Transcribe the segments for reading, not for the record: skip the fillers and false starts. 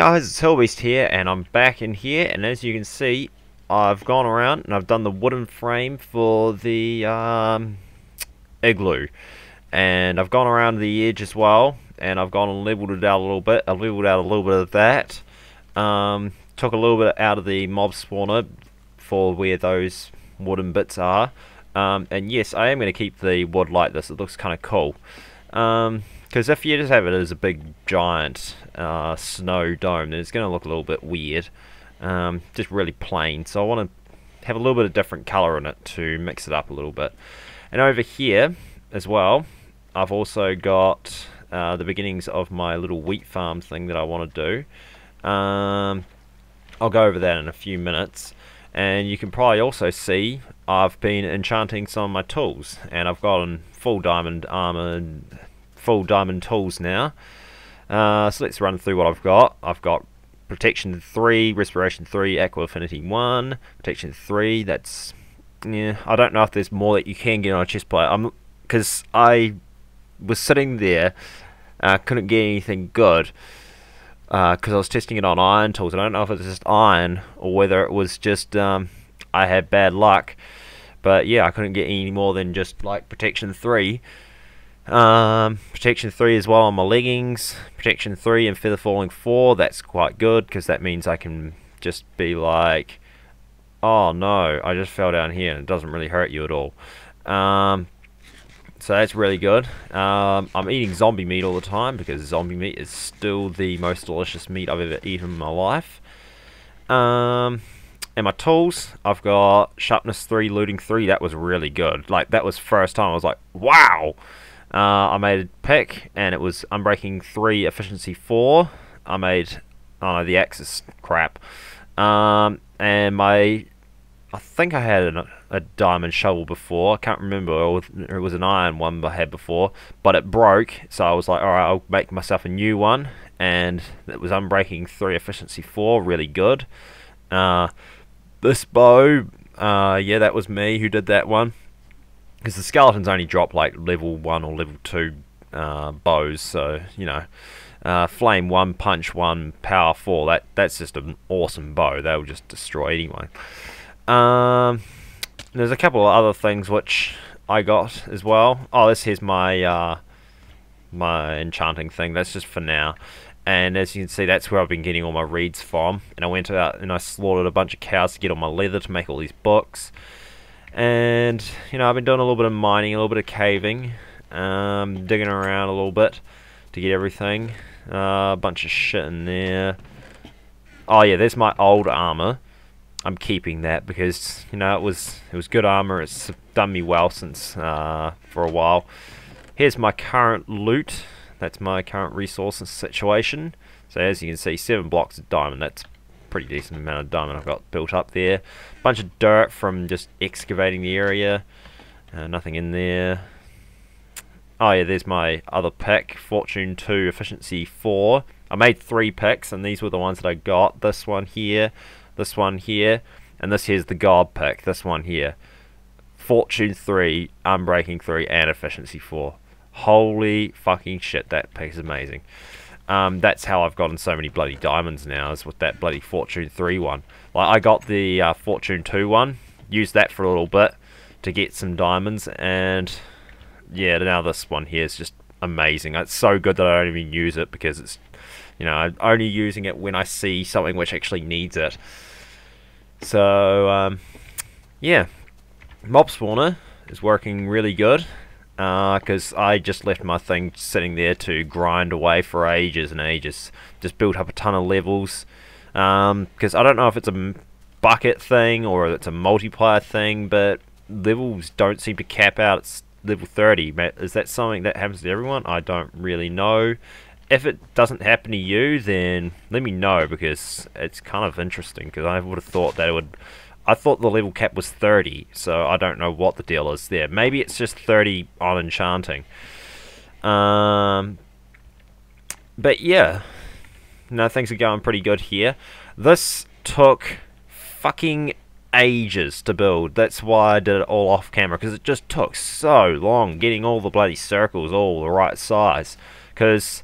guys, it's Hillbeast here, and I'm back in here, and as you can see, I've gone around and I've done the wooden frame for the igloo, and I've gone around the edge as well, and I've gone and leveled it out a little bit. I leveled out a little bit of that, took a little bit out of the mob spawner for where those wooden bits are, and yes, I am going to keep the wood like this. It looks kind of cool. Because if you just have it as a big giant snow dome, then it's going to look a little bit weird, just really plain. So I want to have a little bit of different colour in it to mix it up a little bit. And over here as well, I've also got the beginnings of my little wheat farm thing that I want to do. I'll go over that in a few minutes. And you can probably also see I've been enchanting some of my tools, and I've gotten full diamond armor and full diamond tools now. So let's run through what I've got. I've got protection 3, respiration 3, aqua affinity 1, protection 3. That's, yeah, I don't know if there's more that you can get on a chest plate. Because I was sitting there, couldn't get anything good. Because I was testing it on iron tools. I don't know if it's just iron or whether it was just I had bad luck, but yeah, I couldn't get any more than just like protection 3. Protection 3 as well on my leggings. Protection 3 and feather falling 4. That's quite good because that means I can just be like, oh no, I just fell down here, and it doesn't really hurt you at all. So that's really good. I'm eating zombie meat all the time because zombie meat is still the most delicious meat I've ever eaten in my life. And my tools, I've got sharpness 3, looting 3. That was really good. Like, that was first time I was like, wow. I made a pick, and it was unbreaking 3, efficiency 4. I made, oh no, the axe is crap. And I think I had a diamond shovel before. I can't remember. It was an iron one I had before, but it broke. So I was like, all right, I'll make myself a new one, and it was unbreaking 3, efficiency 4, really good. This bow, yeah, that was me who did that one, because the skeletons only drop like level 1 or level 2 bows. So you know, flame 1, punch 1, power 4. That's just an awesome bow. They will just destroy anyone. There's a couple of other things which I got as well. Oh, this here's my my enchanting thing. That's just for now. And as you can see, that's where I've been getting all my reeds from. And I went out and I slaughtered a bunch of cows to get all my leather to make all these books. And you know, I've been doing a little bit of mining, a little bit of caving, digging around a little bit to get everything. A bunch of shit in there. Oh yeah, there's my old armor. I'm keeping that because, you know, it was good armor. It's done me well since for a while. Here's my current loot. That's my current resource and situation. So as you can see, 7 blocks of diamond. That's a pretty decent amount of diamond I've got built up there. Bunch of dirt from just excavating the area. Nothing in there. Oh yeah, there's my other pick. Fortune 2, efficiency 4. I made 3 picks, and these were the ones that I got. This one here, this one here, and this here's the god pick, this one here. Fortune 3, unbreaking 3, and efficiency 4. Holy fucking shit, that pick is amazing. That's how I've gotten so many bloody diamonds now, is with that bloody Fortune 3 one. Like, I got the Fortune 2 one, used that for a little bit to get some diamonds, and yeah, now this one here is just amazing. It's so good that I don't even use it because it's, you know, I'm only using it when I see something which actually needs it. So, yeah, mob spawner is working really good, because I just left my thing sitting there to grind away for ages and ages. Just built up a ton of levels, because I don't know if it's a bucket thing or it's a multiplier thing, but levels don't seem to cap out. It's level 30. Is that something that happens to everyone? I don't really know. If it doesn't happen to you, then let me know, because it's kind of interesting, because I would have thought that it would. I thought the level cap was 30, so I don't know what the deal is there. Maybe it's just 30 on enchanting. But yeah, no, things are going pretty good here. This took fucking ages to build. That's why I did it all off camera, because it just took so long getting all the bloody circles all the right size, because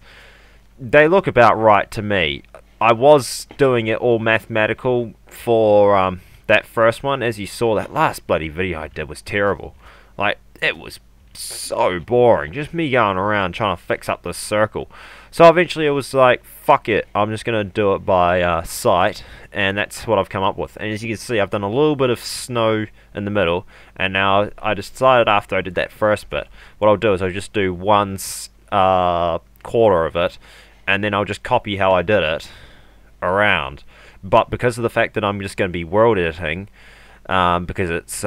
they look about right to me. I was doing it all mathematical for that first one. As you saw, that last bloody video I did was terrible. Like, it was so boring. Just me going around trying to fix up this circle. So eventually it was like, fuck it. I'm just going to do it by sight. And that's what I've come up with. And as you can see, I've done a little bit of snow in the middle. And now I decided after I did that first bit, what I'll do is I'll just do one quarter of it. And then I'll just copy how I did it around. But because of the fact that I'm just going to be world editing, because it's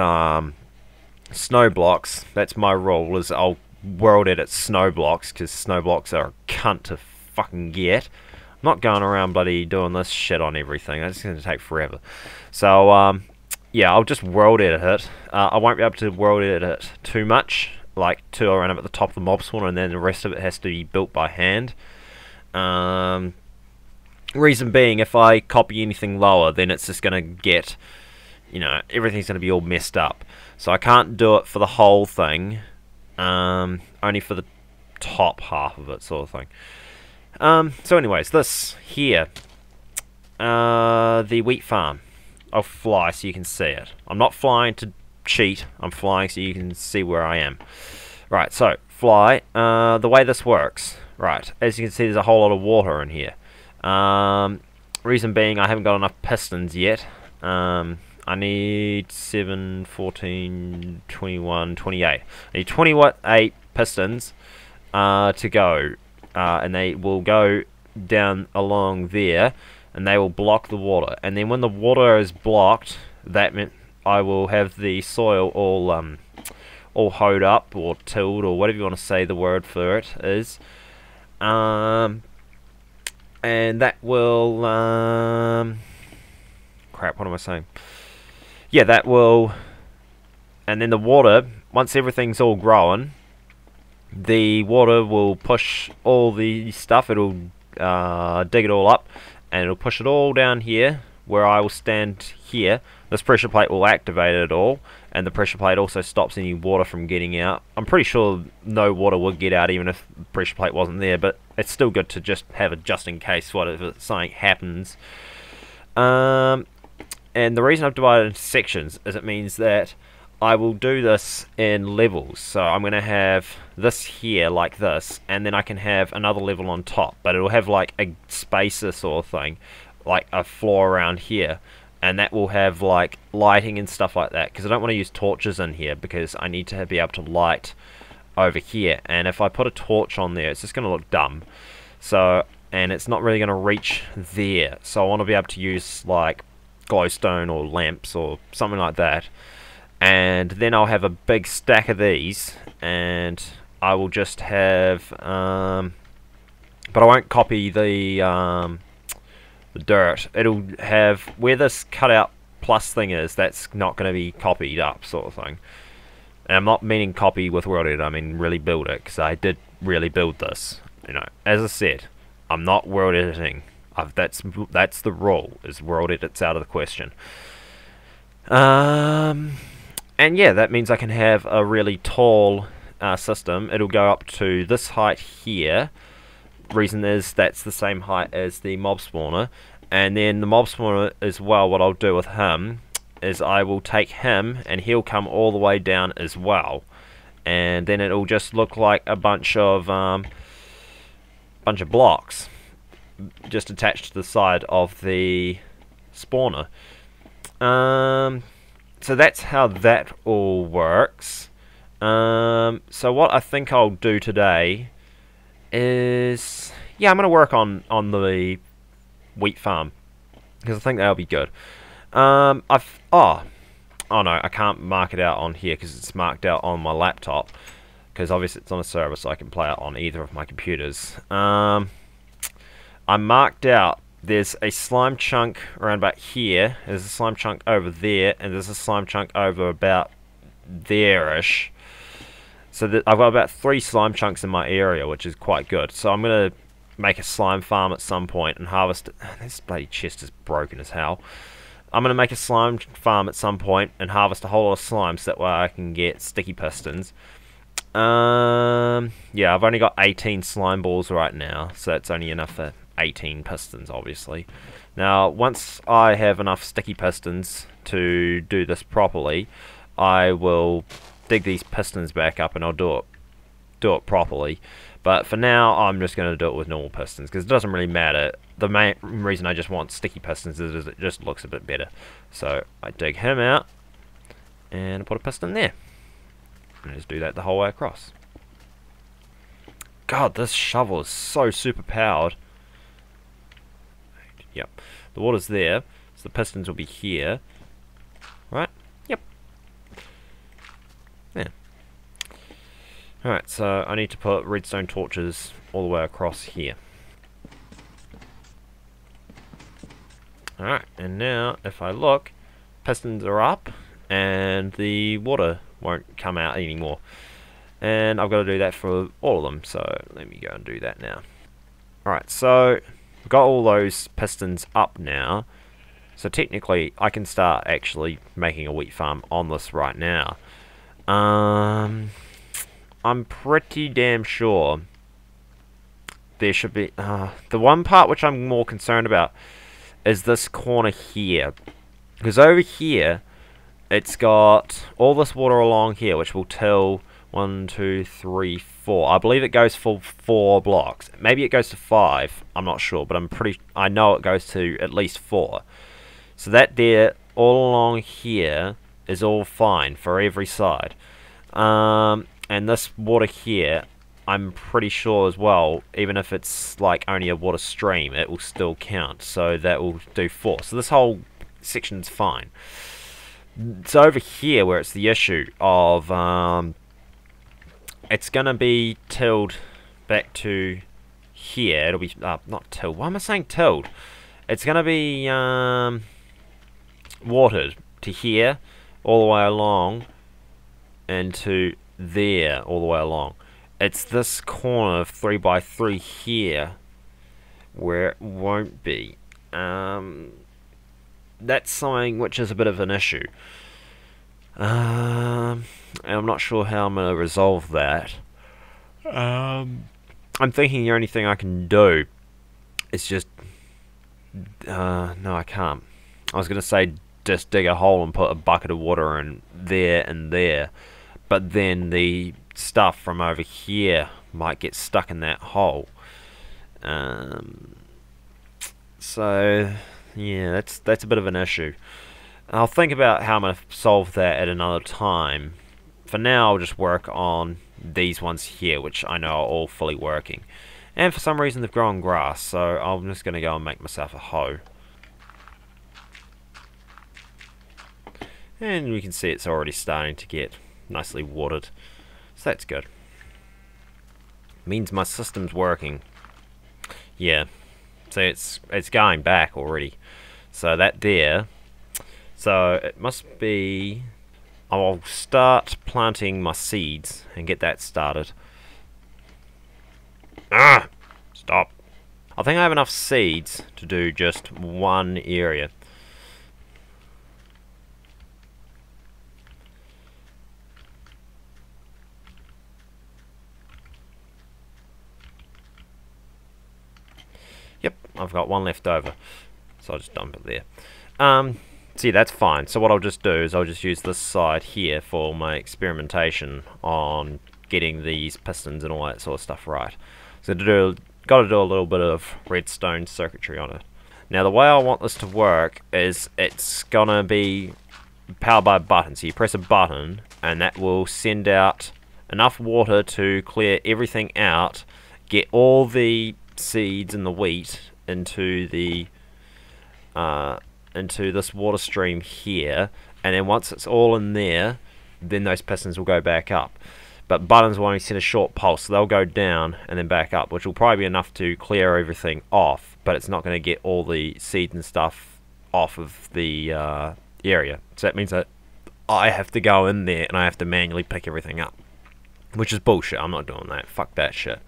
snow blocks, that's my rule, is I'll world edit snow blocks, because snow blocks are a cunt to fucking get. I'm not going around bloody doing this shit on everything. That's going to take forever. So yeah, I'll just world edit it. I won't be able to world edit it too much, like to around up at the top of the mob spawner, and then the rest of it has to be built by hand. Reason being, if I copy anything lower, then it's just going to get, you know, everything's going to be all messed up. So I can't do it for the whole thing, only for the top half of it, sort of thing. So anyways, this here, the wheat farm. I'll fly so you can see it. I'm not flying to cheat, I'm flying so you can see where I am. Right, so, fly. The way this works, right, as you can see there's a whole lot of water in here. Reason being, I haven't got enough pistons yet. I need 7, 14, 21, 28. I need 28 pistons to go. And they will go down along there, and they will block the water. And then when the water is blocked, that meant I will have the soil all hoed up, or tilled, or whatever you want to say the word for it is. And that will, crap, what am I saying? Yeah, that will, and then the water, once everything's all growing, the water will push all the stuff, it'll dig it all up, and it'll push it all down here, where I will stand here. This pressure plate will activate it all, and the pressure plate also stops any water from getting out. I'm pretty sure no water would get out even if the pressure plate wasn't there, but it's still good to just have it just in case whatever something happens. And the reason I've divided it into sections is it means that I will do this in levels. So I'm going to have this here like this, and then I can have another level on top, but it'll have like a spacer sort of thing, like a floor around here, and that will have like lighting and stuff like that, because I don't want to use torches in here because I need to be able to light over here, and if I put a torch on there it's just going to look dumb. So, and it's not really going to reach there, so I want to be able to use like glowstone or lamps or something like that, and then I'll have a big stack of these, and I will just have but I won't copy the dirt. It'll have where this cutout plus thing is, that's not going to be copied up, sort of thing. And I'm not meaning copy with world edit, I mean really build it, because I did really build this. You know, as I said, I'm not world editing. That's the rule, is world edit's out of the question. And yeah, that means I can have a really tall system. It'll go up to this height here. Reason is that's the same height as the mob spawner, and then the mob spawner as well, what I'll do with him is I will take him and he'll come all the way down as well, and then it'll just look like a bunch of blocks just attached to the side of the spawner. So that's how that all works. So what I think I'll do today is, yeah, I'm going to work on the wheat farm, because I think that'll be good. Oh no, I can't mark it out on here because it's marked out on my laptop, because obviously it's on a server, so I can play it on either of my computers. I marked out, there's a slime chunk around about here, there's a slime chunk over there, and there's a slime chunk over about there-ish. So I've got about 3 slime chunks in my area, which is quite good. So I'm going to make a slime farm at some point and harvest it. This bloody chest is broken as hell. I'm going to make a slime farm at some point and harvest a whole lot of slime, so that way I can get sticky pistons. Yeah, I've only got 18 slime balls right now, so that's only enough for 18 pistons, obviously. Now, once I have enough sticky pistons to do this properly, I will dig these pistons back up and I'll do it properly. But for now, I'm just going to do it with normal pistons because it doesn't really matter. The main reason I just want sticky pistons is it just looks a bit better. So I dig him out and I put a piston there. And just do that the whole way across. God, this shovel is so super powered. Yep, the water's there, so the pistons will be here. Right? Yep. Yeah. Alright, so I need to put redstone torches all the way across here. Alright, and now if I look, pistons are up and the water won't come out anymore. And I've got to do that for all of them, so let me go and do that now. Alright, so I've got all those pistons up now, so technically I can start actually making a wheat farm on this right now. I'm pretty damn sure there should be... the one part which I'm more concerned about is this corner here. Because over here, it's got all this water along here, which will till 1, 2, 3, 4. I believe it goes for 4 blocks. Maybe it goes to 5. I'm not sure, but I know it goes to at least 4. So that there, all along here, is all fine for every side. And this water here, I'm pretty sure as well, even if it's like only a water stream, it will still count. So that will do 4. So this whole section's fine. So over here, where it's the issue of it's gonna be tilled back to here. It'll be not tilled. Why am I saying tilled? It's gonna be watered to here, all the way along, and to there, all the way along. It's this corner of 3x3 here where it won't be. That's something which is a bit of an issue. And I'm not sure how I'm going to resolve that. I'm thinking the only thing I can do is just... no, I can't. I was going to say just dig a hole and put a bucket of water in there and there. But then the stuff from over here might get stuck in that hole. So, yeah, that's a bit of an issue. I'll think about how I'm going to solve that at another time. For now, I'll just work on these ones here, which I know are all fully working. And for some reason, they've grown grass, so I'm just going to go and make myself a hoe. And we can see it's already starting to get nicely watered. So that's good. Means my system's working. Yeah. So it's going back already. So that there... So it must be... I'll start planting my seeds and get that started. Stop. I think I have enough seeds to do just one area. Yep, I've got one left over. So I'll just dump it there. See, that's fine. So what I'll just do is I'll just use this side here for my experimentation on getting these pistons and all that sort of stuff right. So got to do a little bit of redstone circuitry on it. Now the way I want this to work is it's gonna be powered by a button. So you press a button and that will send out enough water to clear everything out, get all the seeds and the wheat into the into this water stream here, and then once it's all in there, then those pistons will go back up. But buttons will only send a short pulse, so they'll go down and then back up, which will probably be enough to clear everything off, but it's not going to get all the seeds and stuff off of the area. So that means that I have to go in there and I have to manually pick everything up, which is bullshit. I'm not doing that. Fuck that shit.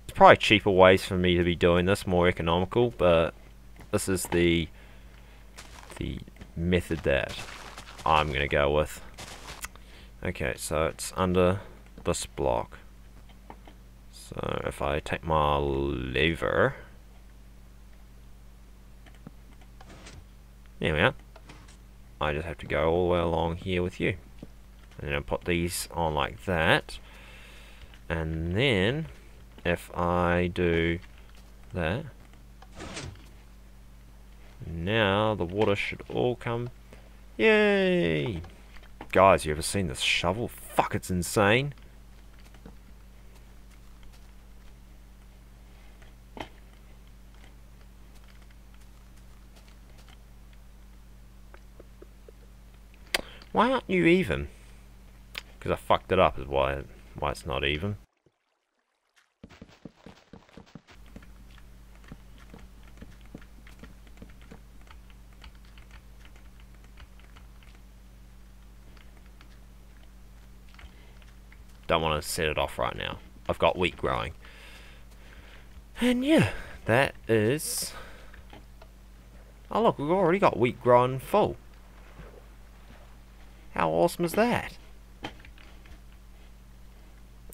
There's probably cheaper ways for me to be doing this, more economical, but this is the method that I'm going to go with. Okay, so it's under this block. So if I take my lever, there we are. I just have to go all the way along here with you. And then I'll put these on like that. And then if I do that, now the water should all come. Yay! Guys, you ever seen this shovel? Fuck, it's insane. Why aren't you even? Because I fucked it up is why it's not even. Don't want to set it off right now. I've got wheat growing. And yeah, that is... Oh look, we've already got wheat growing full. How awesome is that?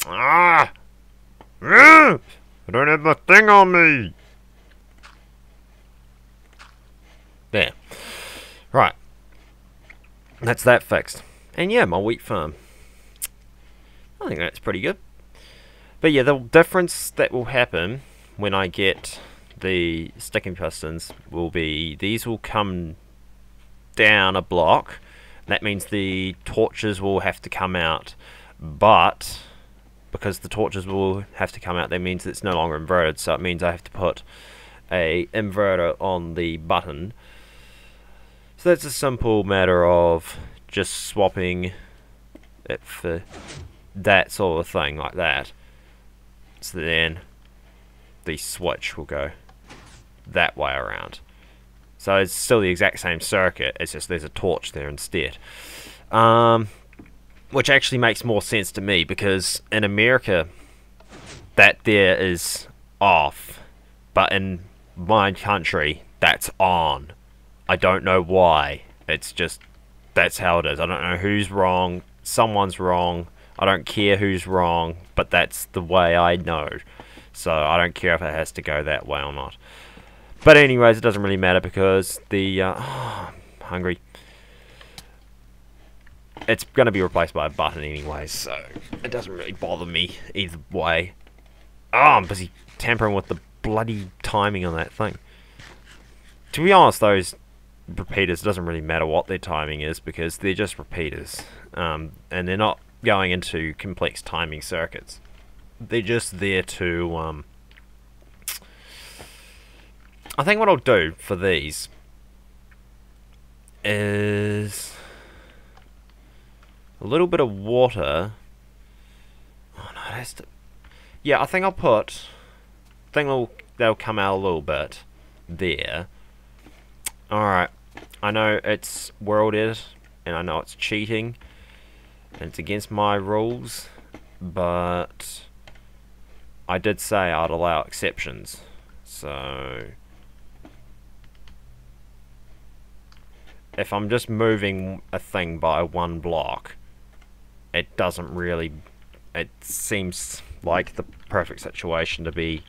Ah! I don't have my thing on me! There. Right. That's that fixed. And yeah, my wheat farm. I think that's pretty good. But yeah, the difference that will happen when I get the sticking pistons will be these will come down a block. That means the torches will have to come out, but because the torches will have to come out, that means it's no longer inverted, so it means I have to put a inverter on the button. So that's a simple matter of just swapping it for that sort of thing, like that. So then the switch will go that way around. So it's still the exact same circuit, it's just there's a torch there instead. Which actually makes more sense to me, because in America that there is off, but in my country that's on. I don't know why. It's just, that's how it is. I don't know who's wrong. Someone's wrong. I don't care who's wrong, but that's the way I know. So I don't care if it has to go that way or not. But anyways, it doesn't really matter because the... I'm hungry. It's going to be replaced by a button anyways, so it doesn't really bother me either way. Oh, I'm busy tampering with the bloody timing on that thing. To be honest, those repeaters, doesn't really matter what their timing is because they're just repeaters. And they're not going into complex timing circuits. They're just there to... I think what I'll do for these is a little bit of water. Oh no, it has to... Yeah, I think I'll put... I think they'll come out a little bit there. Alright, I know it's world edit, and I know it's cheating, and it's against my rules, but I did say I'd allow exceptions, so if I'm just moving a thing by one block, it doesn't really, it seems like the perfect situation to be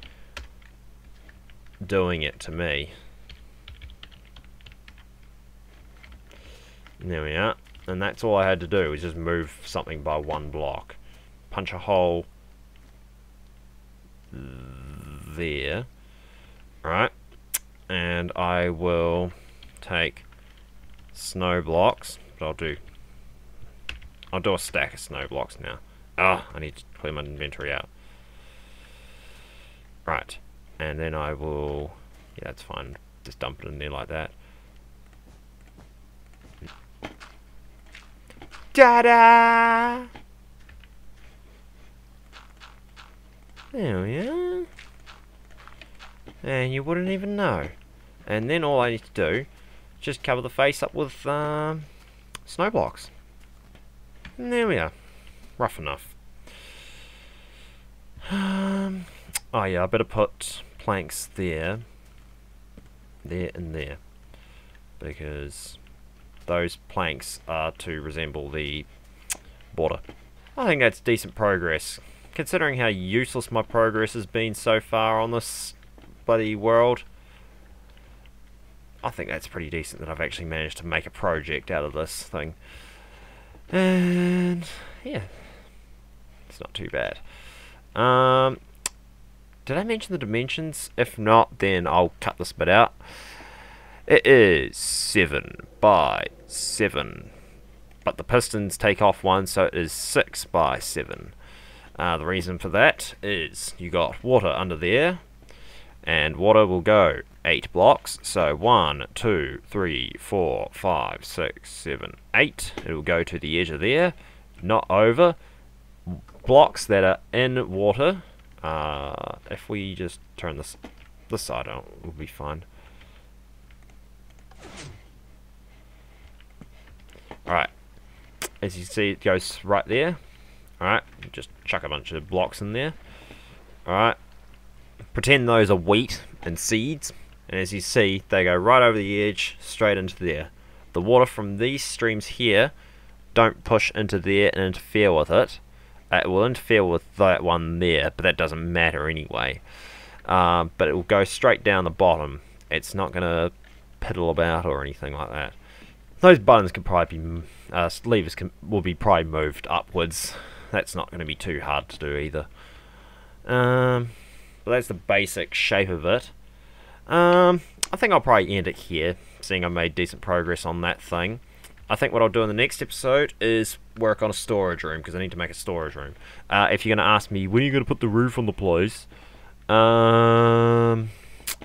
doing it to me. There we are, and that's all I had to do, was just move something by one block. Punch a hole there. Alright, and I will take snow blocks, but I'll do a stack of snow blocks now. Ah, I need to clear my inventory out. Right, and then I will, yeah, that's fine, just dump it in there like that. Ta-da! There we are. And you wouldn't even know. And then all I need to do is just cover the face up with snow blocks. And there we are. Rough enough. Oh yeah, I better put planks there. There and there. Because those planks are to resemble the border. I think that's decent progress considering how useless my progress has been so far on this bloody world, I think that's pretty decent that I've actually managed to make a project out of this thing. And yeah, it's not too bad. Did I mention the dimensions? If not, then I'll cut this bit out. It is 7 by 7. But the pistons take off one, so it is 6 by 7. The reason for that is you got water under there, and water will go 8 blocks. So 1, 2, 3, 4, 5, 6, 7, 8. It will go to the edge of there, not over. Blocks that are in water. If we just turn this side out, we'll be fine. Alright, as you see, it goes right there. Alright, just chuck a bunch of blocks in there. Alright, pretend those are wheat and seeds, and as you see, they go right over the edge, straight into there. The water from these streams here don't push into there and interfere with it. It will interfere with that one there, but that doesn't matter anyway. But it will go straight down the bottom. It's not going to piddle about or anything like that. Those buttons can probably be, levers will be probably moved upwards. That's not going to be too hard to do either. But that's the basic shape of it. I think I'll probably end it here, seeing I made decent progress on that thing. I think what I'll do in the next episode is work on a storage room, because I need to make a storage room. If you're going to ask me, when are you going to put the roof on the place? I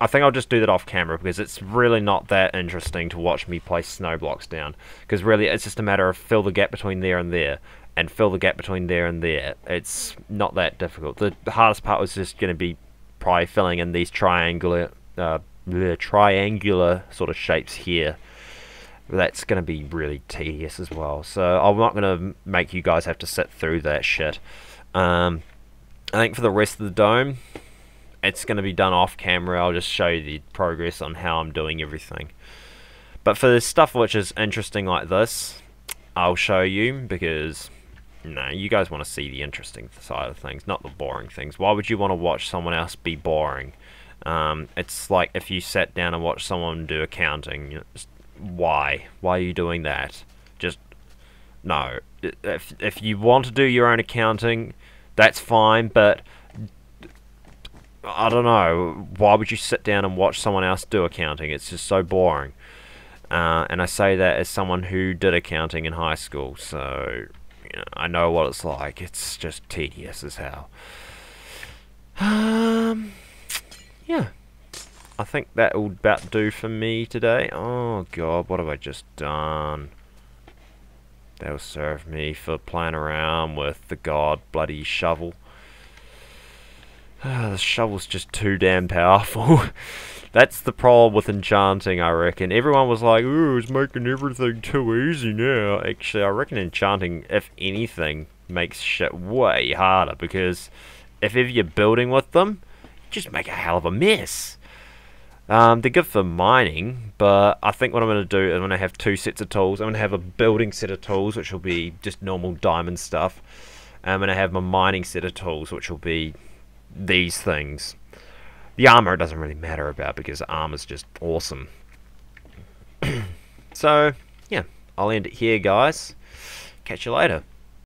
think I'll just do that off camera, because it's really not that interesting to watch me place snow blocks down. Because really, it's just a matter of fill the gap between there and there, and fill the gap between there and there. It's not that difficult. The hardest part was just going to be probably filling in these triangular sort of shapes here. That's going to be really tedious as well, so I'm not going to make you guys have to sit through that shit. I think for the rest of the dome, it's going to be done off camera. I'll just show you the progress on how I'm doing everything. But for the stuff which is interesting like this, I'll show you, because no, you guys want to see the interesting side of things, not the boring things. Why would you want to watch someone else be boring? It's like if you sat down and watched someone do accounting. You know, why are you doing that? Just no. If you want to do your own accounting, that's fine, but I don't know, why would you sit down and watch someone else do accounting? It's just so boring. And I say that as someone who did accounting in high school, so you know, I know what it's like. It's just tedious as hell. Yeah, I think that will about do for me today. Oh god, what have I just done? That'll serve me for playing around with the god bloody shovel. The shovel's just too damn powerful. That's the problem with enchanting, I reckon. Everyone was like, ooh, it's making everything too easy now. Actually, I reckon enchanting, if anything, makes shit way harder, because if ever you're building with them, you just make a hell of a mess. They're good for mining, but I think what I'm going to do is I'm going to have 2 sets of tools. I'm going to have a building set of tools, which will be just normal diamond stuff. And I'm going to have my mining set of tools, which will be these things. The armor doesn't really matter about, because the armor's just awesome. So, yeah, I'll end it here, guys. Catch you later.